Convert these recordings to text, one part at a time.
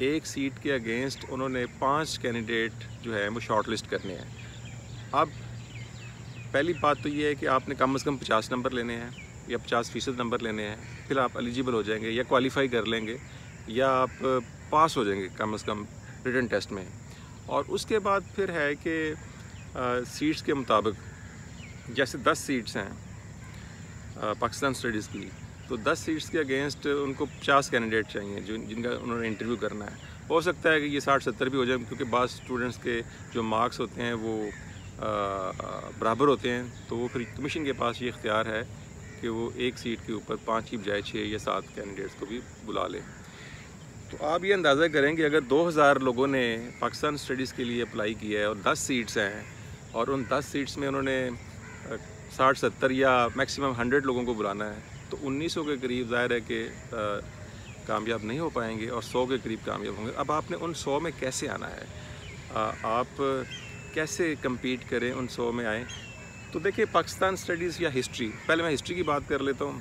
ایک سیٹ کے اگینسٹ انہوں نے 5 کینڈیڈیٹ جو ہے وہ شارٹ لسٹ کرنے ہیں۔ اب پہلی بات تو یہ ہے کہ آپ نے کم از کم 50 نمبر لینے ہیں یا 50% نمبر لینے ہیں، پھر آپ ایلیجیبل ہو جائیں گے یا کوالیفائی کر لیں گے یا آپ پاس ہو جائیں گے کم از کم ریٹن ٹیسٹ میں۔ اور اس کے بعد پھر ہے کہ سیٹس کے مطابق جیسے 10 سیٹس ہیں پاکستان اسٹڈیز کی، تو 10 سیٹس کے اگینسٹ ان کو 50 کینڈیڈیٹ چاہیے جن کا انہوں نے انٹرویو کرنا ہے۔ ہو سکتا ہے کہ یہ 60-70 بھی ہو جائے، کیونکہ بعض اسٹوڈنٹس کے جو مارکس ہوتے ہیں وہ برابر ہوتے ہیں، تو وہ پھر کمیشن کے پاس یہ اختیار ہے کہ وہ ایک سیٹ کے اوپر 5 کی بجائے 6 یا 7 کینڈیڈیٹس کو بھی بلا لے۔ تو آپ یہ اندازہ کریں کہ اگر 2000 لوگوں نے پاکستان اسٹڈیز کے لیے اپلائی کیا ہے اور 10 سیٹس ہیں، اور ان 10 سیٹس میں انہوں نے 60-70 یا میکسیمم 100 لوگوں کو بلانا ہے، تو 1900 کے قریب ظاہر ہے کہ کامیاب نہیں ہو پائیں گے اور 100 کے قریب کامیاب ہوں گے۔ اب آپ نے ان 100 میں کیسے آنا ہے، آپ کیسے کمپیٹ کریں ان 100 میں آئیں؟ تو دیکھیں پاکستان اسٹڈیز یا ہسٹری، پہلے میں ہسٹری کی بات کر لیتا ہوں۔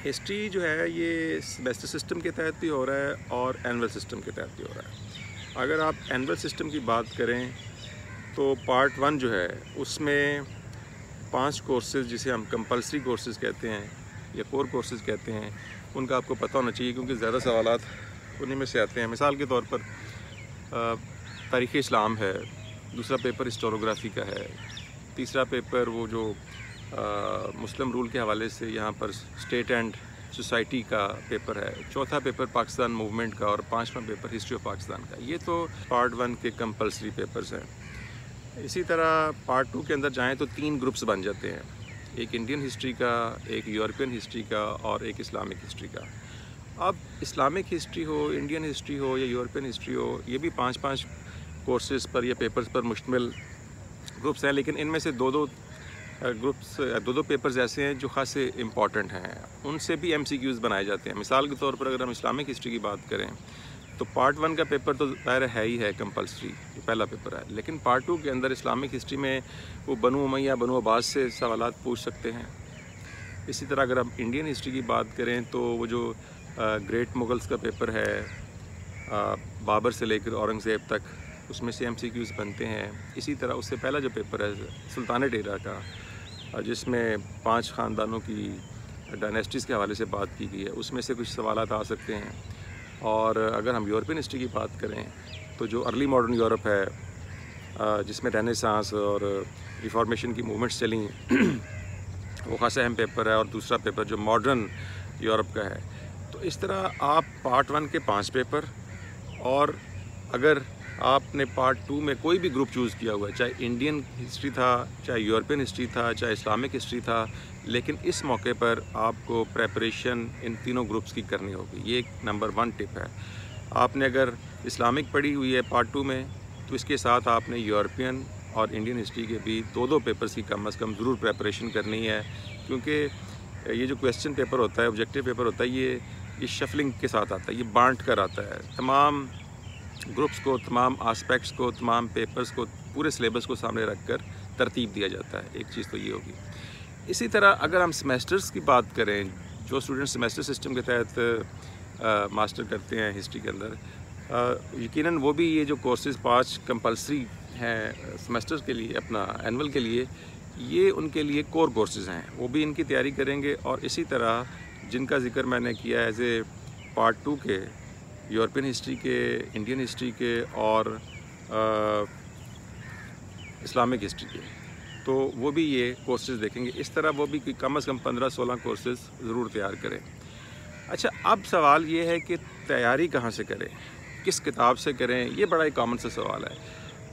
ہسٹری جو ہے یہ سیمیسٹر سسٹم کے تحت بھی ہو رہا ہے اور اینول سسٹم کے تحت بھی ہو رہا ہے۔ اگر آپ اینول سسٹم کی بات کریں تو پارٹ 1 جو ہے اس میں 5 کورسز جسے ہم کمپلسری کورسز کہتے ہیں یا کور کورسز کہتے ہیں، ان کا آپ کو پتہ ہونا چاہیے کیونکہ زیادہ سوالات انہیں میں سے آتے ہیں۔ مثال کے طور پر تاریخ اسلام ہے، دوسرا پیپر ہسٹوریوگرافی کا ہے، تیسرا پیپر وہ جو مسلم رول کے حوالے سے یہاں پر اسٹیٹ اینڈ سوسائٹی کا پیپر ہے، چوتھا پیپر پاکستان موومنٹ کا، اور 5واں پیپر ہسٹری آف پاکستان کا۔ یہ تو پارٹ 1 کے کمپلسری پیپرز ہیں۔ اسی طرح پارٹ 2 کے اندر جائیں تو 3 گروپس بن جاتے ہیں، ایک انڈین ہسٹری کا، ایک یورپین ہسٹری کا اور ایک اسلامک ہسٹری کا۔ اب اسلامک ہسٹری ہو، انڈین ہسٹری ہو یا یورپین ہسٹری ہو، یہ بھی 5 کورسز پر یا پیپرز پر مشتمل گروپس ہیں، لیکن ان میں سے 2 پیپرز ایسے ہیں جو خاصے امپورٹنٹ ہیں، ان سے بھی MCQs بنائے جاتے ہیں۔ مثال کے طور پر اگر ہم اسلامک ہسٹری کی بات کریں تو پارٹ 1 کا پیپر تو ظاہر ہے ہی ہے کمپلسری، جو پہلا پیپر ہے، لیکن پارٹ 2 کے اندر اسلامک ہسٹری میں وہ بنو امیہ بنو عباس سے سوالات پوچھ سکتے ہیں۔ اسی طرح اگر ہم انڈین ہسٹری کی بات کریں تو وہ جو گریٹ مغلز کا پیپر ہے بابر سے لے کر اورنگزیب تک، اس میں سے MCQs بنتے ہیں۔ اسی طرح اس سے پہلا جو پیپر ہے سلطنت ایرا کا، جس میں 5 خاندانوں کی ڈائنیسٹیز کے حوالے سے بات کی گئی ہے، اس میں سے کچھ سوالات آ سکتے ہیں۔ اور اگر ہم یورپین ہسٹری کی بات کریں تو جو ارلی ماڈرن یورپ ہے، جس میں رینیسانس اور ریفارمیشن کی موومنٹس چلیں، وہ خاصا اہم پیپر ہے، اور دوسرا پیپر جو ماڈرن یورپ کا ہے۔ تو اس طرح آپ پارٹ 1 کے 5 پیپر، اور اگر آپ نے پارٹ 2 میں کوئی بھی گروپ چوز کیا ہوا ہے، چاہے انڈین ہسٹری تھا، چاہے یورپین ہسٹری تھا، چاہے اسلامک ہسٹری تھا، لیکن اس موقع پر آپ کو پریپریشن ان تینوں گروپس کی کرنی ہوگی۔ یہ ایک نمبر 1 ٹپ ہے۔ آپ نے اگر اسلامک پڑھی ہوئی ہے پارٹ 2 میں، تو اس کے ساتھ آپ نے یورپین اور انڈین ہسٹری کے بھی 2 پیپرز کی کم از کم ضرور پریپریشن کرنی ہے، کیونکہ یہ جو کویسچن پیپر ہوتا ہے، آبجیکٹیو پیپر ہوتا ہے، یہ شفلنگ کے ساتھ آتا ہے، یہ بانٹ کر آتا ہے، تمام گروپس کو، تمام آسپیکٹس کو، تمام پیپرز کو، پورے سلیبس کو سامنے رکھ کر ترتیب دیا جاتا ہے۔ ایک چیز تو یہ ہوگی۔ اسی طرح اگر ہم سیمیسٹرز کی بات کریں، جو اسٹوڈنٹ سیمیسٹر سسٹم کے تحت ماسٹر کرتے ہیں ہسٹری کے اندر، یقیناً وہ بھی یہ جو کورسز 5 کمپلسری ہیں سیمیسٹرز کے لیے، اپنا اینول کے لیے، یہ ان کے لیے کور کورسز ہیں، وہ بھی ان کی تیاری کریں گے۔ اور اسی طرح جن کا ذکر میں نے کیا ایز اے پارٹ 2 کے، یورپین ہسٹری کے، انڈین ہسٹری کے اور اسلامک ہسٹری کے، تو وہ بھی یہ کورسز دیکھیں گے۔ اس طرح وہ بھی کم از کم 15-16 کورسز ضرور تیار کریں۔ اچھا، اب سوال یہ ہے کہ تیاری کہاں سے کریں، کس کتاب سے کریں؟ یہ بڑا ہی کامن سا سوال ہے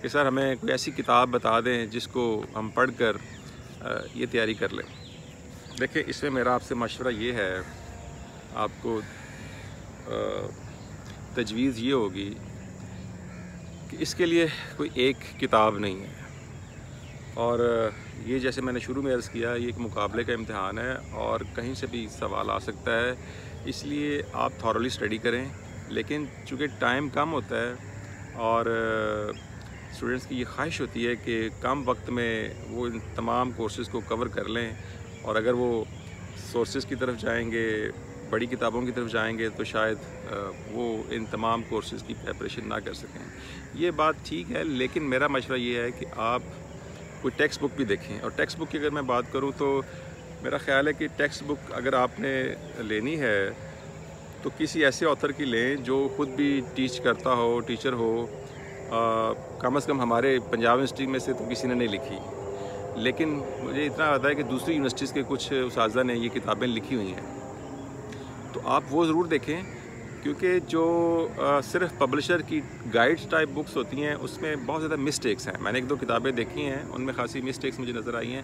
کہ سر ہمیں کوئی ایسی کتاب بتا دیں جس کو ہم پڑھ کر یہ تیاری کر لیں۔ دیکھیں، اس میں میرا آپ سے مشورہ یہ ہے، آپ کو تجویز یہ ہوگی کہ اس کے لیے کوئی ایک کتاب نہیں ہے، اور یہ جیسے میں نے شروع میں عرض کیا، یہ ایک مقابلے کا امتحان ہے اور کہیں سے بھی سوال آ سکتا ہے، اس لیے آپ تھورلی اسٹڈی کریں۔ لیکن چونکہ ٹائم کم ہوتا ہے اور اسٹوڈنٹس کی یہ خواہش ہوتی ہے کہ کم وقت میں وہ ان تمام کورسز کو کور کر لیں، اور اگر وہ سورسز کی طرف جائیں گے، بڑی کتابوں کی طرف جائیں گے تو شاید وہ ان تمام کورسز کی پریپریشن نہ کر سکیں. یہ بات ٹھیک ہے، لیکن میرا مشورہ یہ ہے کہ آپ کوئی ٹیکسٹ بک بھی دیکھیں. اور ٹیکسٹ بک کی اگر میں بات کروں تو میرا خیال ہے کہ ٹیکسٹ بک اگر آپ نے لینی ہے تو کسی ایسے آتھر کی لیں جو خود بھی ٹیچ کرتا ہو، ٹیچر ہو. کم از کم ہمارے پنجاب یونیورسٹی میں سے تو کسی نے نہیں لکھی، لیکن مجھے اتنا پتا ہے کہ دوسری یونیورسٹیز کے کچھ اساتذہ نے یہ کتابیں لکھی ہوئی ہیں، تو آپ وہ ضرور دیکھیں. کیونکہ جو صرف پبلشر کی گائیڈ ٹائپ بکس ہوتی ہیں اس میں بہت زیادہ مسٹیکس ہیں. میں نے 1-2 کتابیں دیکھی ہیں، ان میں خاصی مسٹیکس مجھے نظر آئی ہیں.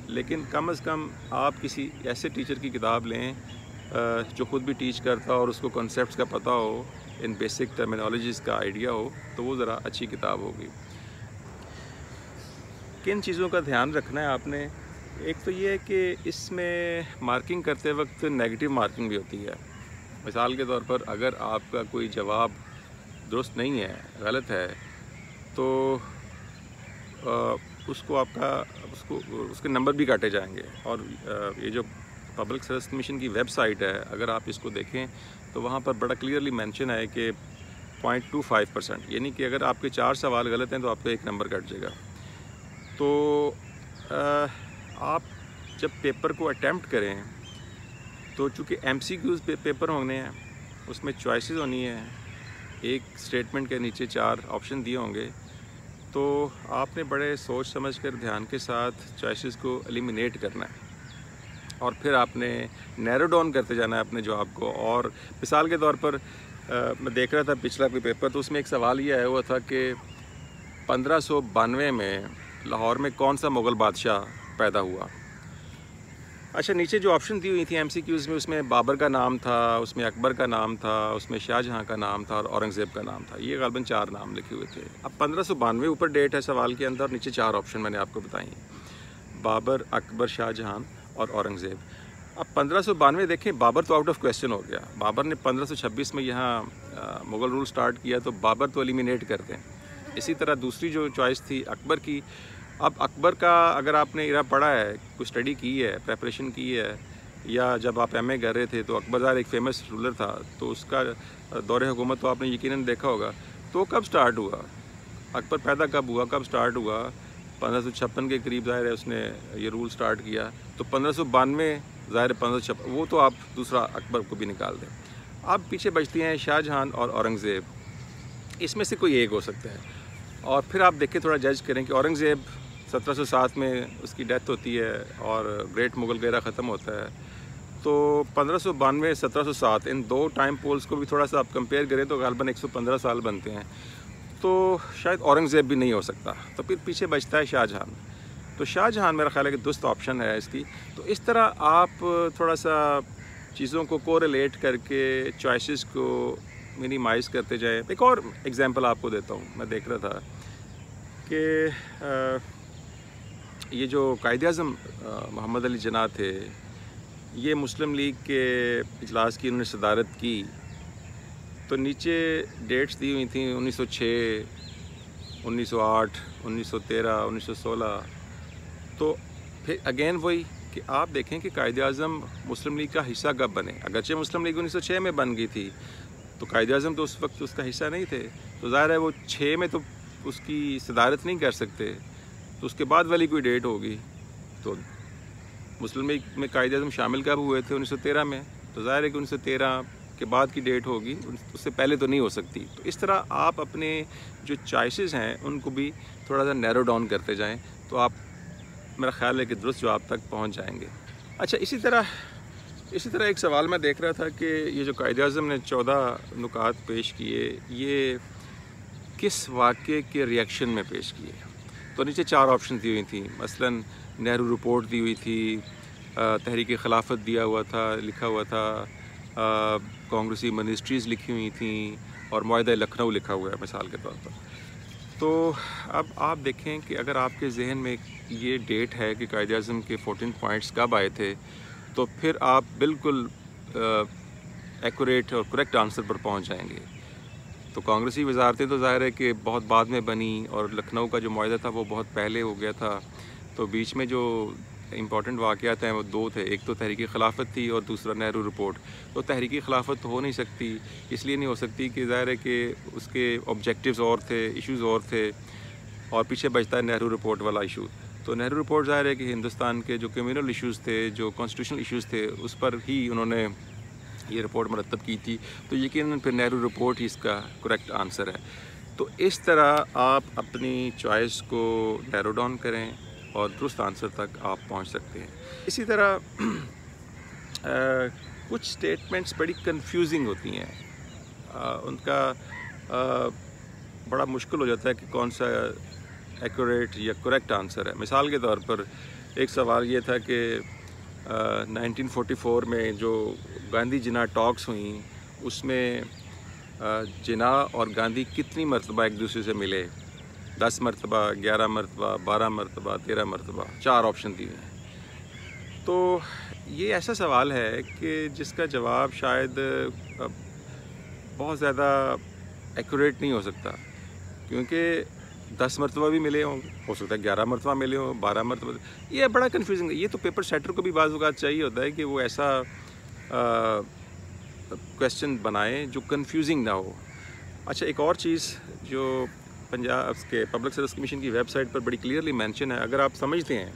لیکن کم از کم آپ کسی ایسے ٹیچر کی کتاب لیں جو خود بھی ٹیچ کرتا ہو اور اس کو کنسیپٹس کا پتہ ہو، ان بیسک ٹرمینالوجیز کا آئیڈیا ہو، تو وہ ذرا اچھی کتاب ہوگی. کن چیزوں کا دھیان رکھنا ہے آپ نے؟ ایک تو یہ ہے کہ اس میں مارکنگ کرتے وقت نیگیٹو مارکنگ بھی ہوتی ہے. مثال کے طور پر اگر آپ کا کوئی جواب درست نہیں ہے، غلط ہے، تو اس کے نمبر بھی کاٹے جائیں گے. اور یہ جو پبلک سروس کمیشن کی ویب سائٹ ہے، اگر آپ اس کو دیکھیں تو وہاں پر بڑا کلیئرلی مینشن ہے کہ 0.25%، یعنی کہ اگر آپ کے 4 سوال غلط ہیں تو آپ کا 1 نمبر کٹ جائے گا. تو آپ جب پیپر کو اٹیمپٹ کریں تو چونکہ MCQs پیپر ہونے ہیں، اس میں چوائسیز ہونی ہیں، ایک اسٹیٹمنٹ کے نیچے 4 آپشن دیے ہوں گے، تو آپ نے بڑے سوچ سمجھ کر دھیان کے ساتھ چوائسیز کو ایلیمینیٹ کرنا ہے، اور پھر آپ نے نیرو ڈاؤن کرتے جانا ہے اپنے جواب کو. اور مثال کے طور پر میں دیکھ رہا تھا پچھلا کوئی پیپر، تو اس میں ایک سوال یہ آیا ہوا تھا کہ 1592 میں لاہور میں کون سا مغل بادشاہ پیدا ہوا. اچھا، نیچے جو آپشن دی ہوئی تھی MCQs میں، اس میں بابر کا نام تھا، اس میں اکبر کا نام تھا، اس میں شاہ جہاں کا نام تھا، اور اورنگزیب کا نام تھا. یہ غالباً 4 نام لکھے ہوئے تھے. اب 1592 اوپر ڈیٹ ہے سوال کے اندر، نیچے 4 آپشن میں نے آپ کو بتائی ہیں: بابر، اکبر، شاہ جہاں اور اورنگزیب. اب 1592 دیکھیں، بابر تو آؤٹ آف کویسچن ہو گیا. بابر نے 1526 میں یہاں مغل رول سٹارٹ کیا، تو بابر تو ایلیمینیٹ کرتے ہیں. اسی طرح دوسری جو چوائس تھی اکبر کی. اب اکبر کا اگر آپ نے ایرا پڑھا ہے، کوئی اسٹڈی کی ہے، پریپریشن کی ہے، یا جب آپ MA کر رہے تھے، تو اکبر ظاہر ایک فیمس رولر تھا، تو اس کا دور حکومت تو آپ نے یقیناً دیکھا ہوگا. تو کب سٹارٹ ہوا؟ اکبر پیدا کب ہوا، کب سٹارٹ ہوا؟ 1556 کے قریب ظاہر ہے اس نے یہ رول سٹارٹ کیا. تو 1592 ظاہر ہے 1556، وہ تو آپ دوسرا اکبر کو بھی نکال دیں. اب پیچھے بچتی ہیں شاہ جہاں اور اورنگزیب. اس میں سے کوئی ایک ہو سکتا ہے. اور پھر آپ دیکھیں، تھوڑا جج کریں کہ اورنگزیب 1707 میں اس کی ڈیتھ ہوتی ہے اور گریٹ مغل ایرا ختم ہوتا ہے. تو 1592 1707 ان 2 ٹائم پولز کو بھی تھوڑا سا آپ کمپیئر کریں تو غالباً 115 سال بنتے ہیں. تو شاید اورنگزیب بھی نہیں ہو سکتا. تو پھر پیچھے بچتا ہے شاہ جہاں. تو شاہ جہاں میرا خیال ہے کہ درست آپشن ہے اس کی. تو اس طرح آپ تھوڑا سا چیزوں کو کوریلیٹ کر کے چوائسیز کو منیمائز کرتے جائیں. ایک اور ایگزامپل آپ کو دیتا ہوں. میں دیکھ رہا تھا کہ یہ جو قائد اعظم محمد علی جناح تھے، یہ مسلم لیگ کے اجلاس کی انہوں نے صدارت کی. تو نیچے ڈیٹس دی ہوئی تھیں 1906، 1908، 1913، 1916. تو پھر اگین وہی کہ آپ دیکھیں کہ قائد اعظم مسلم لیگ کا حصہ کب بنے. اگرچہ مسلم لیگ 1906 میں بن گئی تھی، تو قائد اعظم تو اس وقت اس کا حصہ نہیں تھے. تو ظاہر ہے وہ 6 میں تو اس کی صدارت نہیں کر سکتے، تو اس کے بعد والی کوئی ڈیٹ ہوگی. تو مسلم لیگ میں قائد اعظم شامل کب ہوئے تھے؟ 1913 میں. تو ظاہر ہے کہ 1913 کے بعد کی ڈیٹ ہوگی، اس سے پہلے تو نہیں ہو سکتی. تو اس طرح آپ اپنے جو چوائسیز ہیں ان کو بھی تھوڑا سا نیرو ڈاؤن کرتے جائیں، تو آپ میرا خیال ہے کہ درست جواب تک پہنچ جائیں گے. اچھا، اسی طرح ایک سوال میں دیکھ رہا تھا کہ یہ جو قائد اعظم نے 14 نکات پیش کیے، یہ کس واقعے کے ریئیکشن میں پیش کیے. تو نیچے 4 آپشن دی ہوئی تھیں. مثلاً نہرو رپورٹ دی ہوئی تھی، تحریک خلافت دیا ہوا تھا، لکھا ہوا تھا، کانگریسی منسٹریز لکھی ہوئی تھیں، اور معاہدہ لکھنؤ لکھا ہوا ہے مثال کے طور پر. تو اب آپ دیکھیں کہ اگر آپ کے ذہن میں یہ ڈیٹ ہے کہ قائد اعظم کے 14 پوائنٹس کب آئے تھے، تو پھر آپ بالکل ایکوریٹ اور کریکٹ آنسر پر پہنچ جائیں گے. تو کانگریسی وزارتیں تو ظاہر ہے کہ بہت بعد میں بنی، اور لکھنؤ کا جو معاہدہ تھا وہ بہت پہلے ہو گیا تھا. تو بیچ میں جو امپورٹنٹ واقعات ہیں وہ دو تھے، ایک تو تحریک خلافت تھی اور دوسرا نہرو رپورٹ. تو تحریک خلافت تو ہو نہیں سکتی، اس لیے نہیں ہو سکتی کہ ظاہر ہے کہ اس کے آبجیکٹیوز اور تھے، ایشوز اور تھے، اور پیچھے بچتا ہے نہرو رپورٹ والا ایشو. تو نہرو رپورٹ ظاہر ہے کہ ہندوستان کے جو کمیونل ایشوز تھے، جو کانسٹیٹیوشنل ایشوز تھے، اس پر ہی انہوں نے یہ رپورٹ مرتب کی تھی. تو یقیناً پھر نہرو رپورٹ ہی اس کا کریکٹ آنسر ہے. تو اس طرح آپ اپنی چوائس کو نیرو ڈاؤن کریں اور درست آنسر تک آپ پہنچ سکتے ہیں. اسی طرح کچھ سٹیٹمنٹس بڑی کنفیوزنگ ہوتی ہیں، ان کا بڑا مشکل ہو جاتا ہے کہ کون سا ایکوریٹ یا کریکٹ آنسر ہے. مثال کے طور پر ایک سوال یہ تھا کہ 1944 میں جو گاندھی جناح ٹاکس ہوئیں اس میں جناح اور گاندھی کتنی مرتبہ ایک دوسرے سے ملے؟ 10 مرتبہ، 11 مرتبہ، 12 مرتبہ، 13 مرتبہ، 4 آپشن دیے ہیں. تو یہ ایسا سوال ہے کہ جس کا جواب شاید بہت زیادہ ایکوریٹ نہیں ہو سکتا، کیونکہ 10 مرتبہ بھی ملے ہوں، ہو سکتا ہے 11 مرتبہ ملے ہوں، 12 مرتبہ. یہ بڑا کنفیوزنگ ہے. یہ تو پیپر سیٹر کو بھی بعض اوقات چاہیے ہوتا ہے کہ وہ ایسا کویسچن بنائیں جو کنفیوزنگ نہ ہو. اچھا، ایک اور چیز جو پنجاب کے پبلک سروس کمیشن کی ویب سائٹ پر بڑی کلیئرلی مینشن ہے، اگر آپ سمجھتے ہیں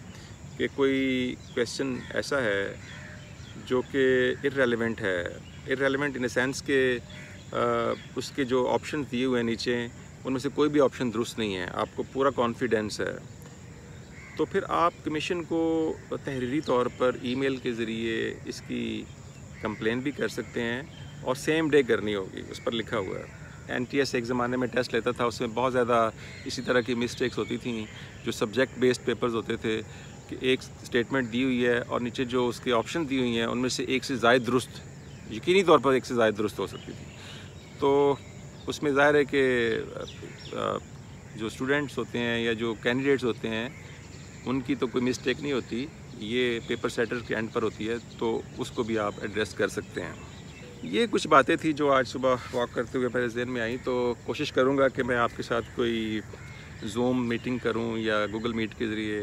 کہ کوئی کویسچن ایسا ہے جو کہ ارریلیونٹ ہے، ارریلیونٹ ان اے سینس کہ اس کے جو آپشن دیے ہوئے ہیں نیچے ان میں سے کوئی بھی آپشن درست نہیں ہے، آپ کو پورا کانفیڈنس ہے، تو پھر آپ کمیشن کو تحریری طور پر ای میل کے ذریعے اس کی کمپلین بھی کر سکتے ہیں، اور سیم ڈے کرنی ہوگی. اس پر لکھا ہوا ہے. NTS ایک زمانے میں ٹیسٹ لیتا تھا، اس میں بہت زیادہ اسی طرح کی مسٹیکس ہوتی تھیں. جو سبجیکٹ بیسڈ پیپرز ہوتے تھے کہ ایک سٹیٹمنٹ دی ہوئی ہے اور نیچے جو اس کے آپشن دی ہوئی ہیں ان میں سے ایک سے زائد درست، یقینی طور پر ایک سے زائد درست ہو سکتی تھی. تو اس میں ظاہر ہے کہ جو اسٹوڈنٹس ہوتے ہیں یا جو کینڈیڈیٹس ہوتے ہیں ان کی تو کوئی مسٹیک نہیں ہوتی، یہ پیپر سیٹر کے اینڈ پر ہوتی ہے، تو اس کو بھی آپ ایڈریس کر سکتے ہیں. یہ کچھ باتیں تھیں جو آج صبح واک کرتے ہوئے میرے ذہن میں آئیں. تو کوشش کروں گا کہ میں آپ کے ساتھ کوئی زوم میٹنگ کروں یا گوگل میٹ کے ذریعے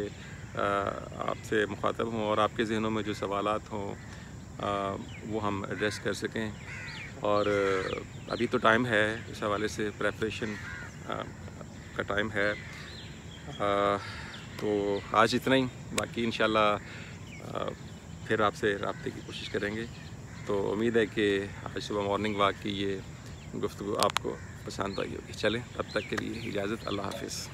آپ سے مخاطب ہوں اور آپ کے ذہنوں میں جو سوالات ہوں وہ ہم ایڈریس کر سکیں. اور ابھی تو ٹائم ہے، اس حوالے سے پریپریشن کا ٹائم ہے. تو آج اتنا ہی، باقی انشاءاللہ پھر آپ سے رابطے کی کوشش کریں گے. تو امید ہے کہ آج صبح مارننگ واک کی یہ گفتگو آپ کو پسند آئی ہوگی. چلیں، تب تک کے لیے اجازت. اللہ حافظ.